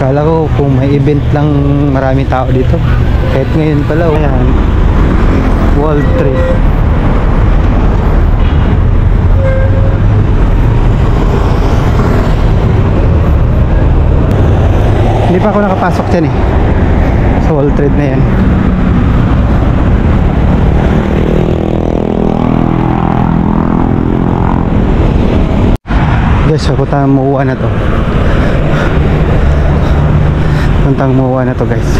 Kala ko kung may event lang maraming tao dito. Kahit ngayon pala, ayan, World Trade. Hindi pa ako nakapasok dyan eh, sa World Trade na yan. Guys, puntang Muwa na to. Puntang Muwa na to guys.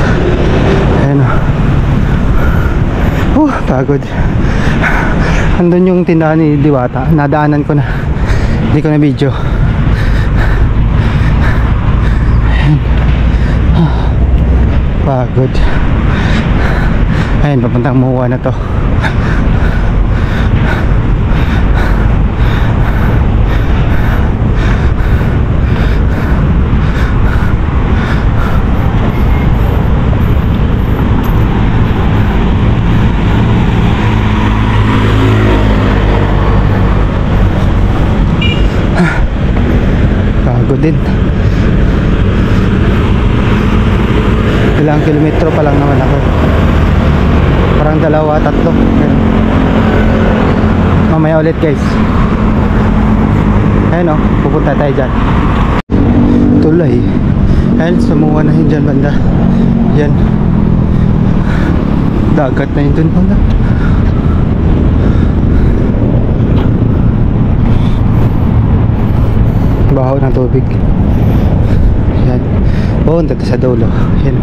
Ayan o. Pagod. Andun yung tindahan ni Diwata. Nadaanan ko na. Hindi ko na video. Ayan. Pagod. Ayan, papuntang Muwa na to. Din ilang kilometro pa lang naman ako, parang 2-3. Mamaya ulit guys. Ayun o, pupunta tayo dyan. Tulay. Ayun, sumuha na yun dyan banda. Yan, dagat na yun dun banda. Baho ng tubig. Yan. Punta sa dulo. Yan.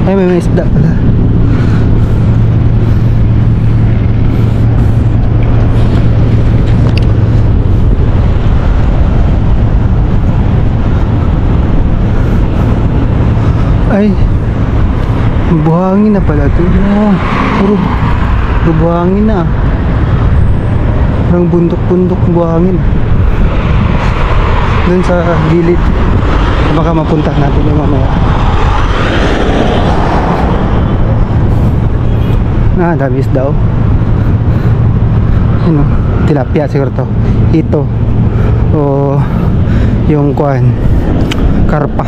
Ay, may isda pala. Ay, buhangin na pala ito. Puro buhangin na. Parang bundok-bundok buhangin. Doon sa gilid. Baka mapunta natin yung mamaya. Dami isda o. Ano, tilapia siguro to. Ito. O yung kuan, karpa.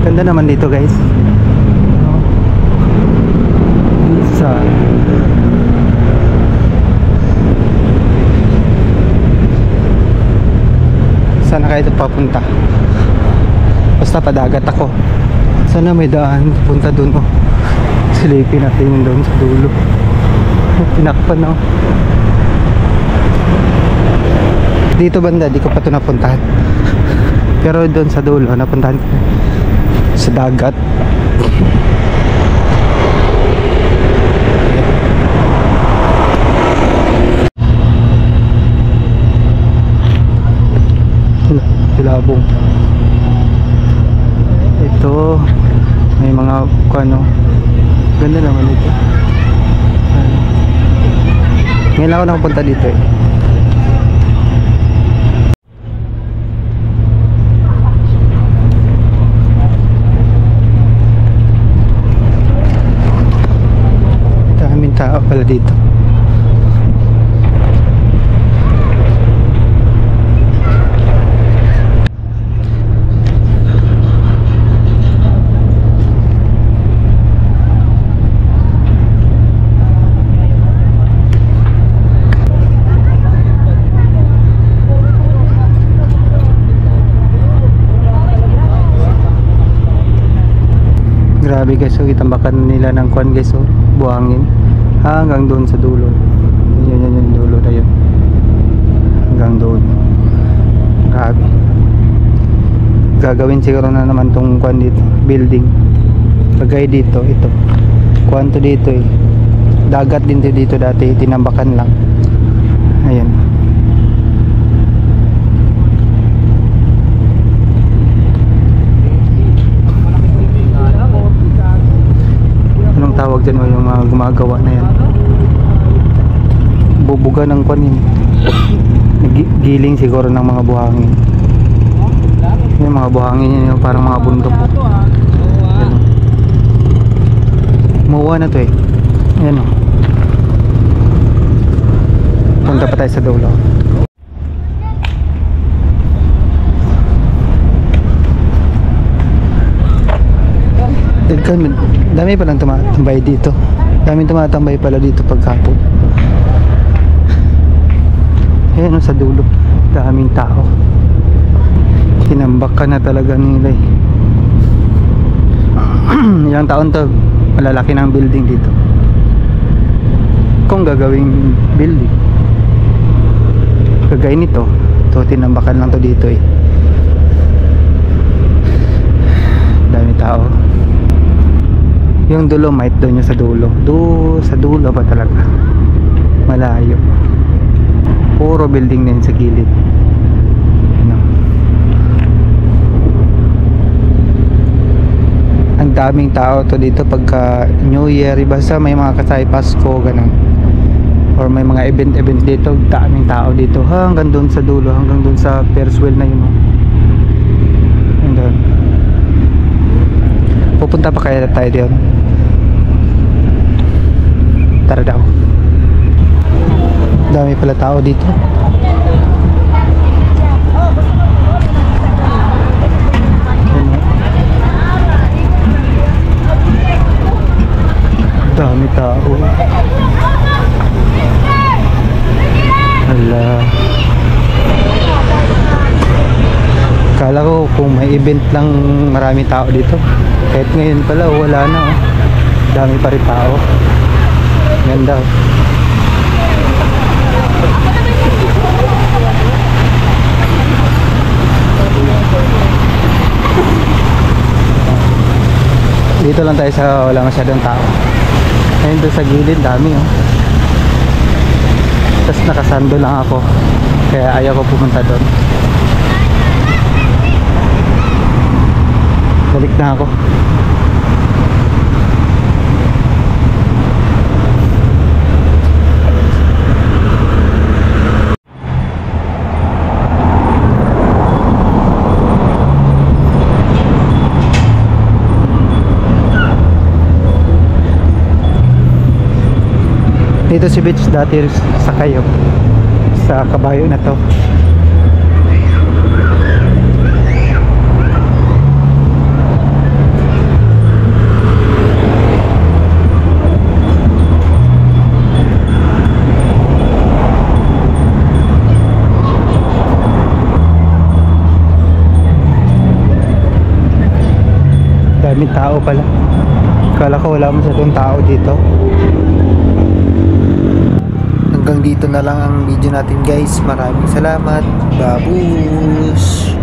Ganda naman dito guys. Isa. Saan na kayo papunta? Basta padagat ako. Sana may daan punta dun oh. Silipin natin yung doon sa dulo. Tinakpan na oh. Dito banda, di ko pa ito napuntahan. Pero doon sa dulo, napuntahan ko sa dagat. Silabong. Ito may mga ano, ganda naman ito. Ngayon lang ako nakapunta dito eh. Tao pala dito. Grabe guys, so itambakan nila ng kuan guys, so buhangin hanggang doon sa dulo. Yan yung dulo na yun. Hanggang doon. Grabe. Gagawin siguro na naman tong kuan dito, building. Lagay dito, ito. Kuan to dito eh. dagat din dito dati, tinambakan lang. Ayan. Anong tawag dyan yung mga gumagawa na yan? Bubuga ng kwanin. Giling siguro ng mga buhangin. Yung mga buhangin yun, parang mga bundok. Yan. Muwa na to eh. Yan o. Punta pa tayo sa dulo. Dami palang tumatambay dito. Daming tumatambay pala dito pagkapon. Ayan o, sa dulo. Daming tao. Tinambak ka na talaga nila eh. Ilang taon to, malalaki ng building dito. Kung gagawing building kagaya nito, to tinambakan lang to dito eh. Dami tao. Yung Dolomite doon yung sa dulo. Sa dulo pa talaga. Malayo. Puro building din sa gilid. Ano. Ang daming tao to dito pagka New Year, basta may mga kasay Pasko, ganun. Or may mga event dito, daming tao dito. Hanggang doon sa dulo, hanggang doon sa Ferris wheel na yun. And doon. Pupunta pa kaya tayo doon. Tara daw. Dami pala tao dito. Dami tao. Hala. Kala ko kung may event lang marami tao dito. Kahit ngayon pala wala na oh. Dami pa rin tao. Ganda. Dito lang tayo sa wala masyadong tao. Ayun doon sa gilid dami oh. Tapos nakasando lang ako, kaya ayaw ko pumunta doon. Balik na ako. Dito si beach dati sa kayo sa kabayo na to. Daming tao pala. Kala ko wala masyadong tao dito. Hanggang dito na lang ang video natin guys. Maraming salamat. Babush!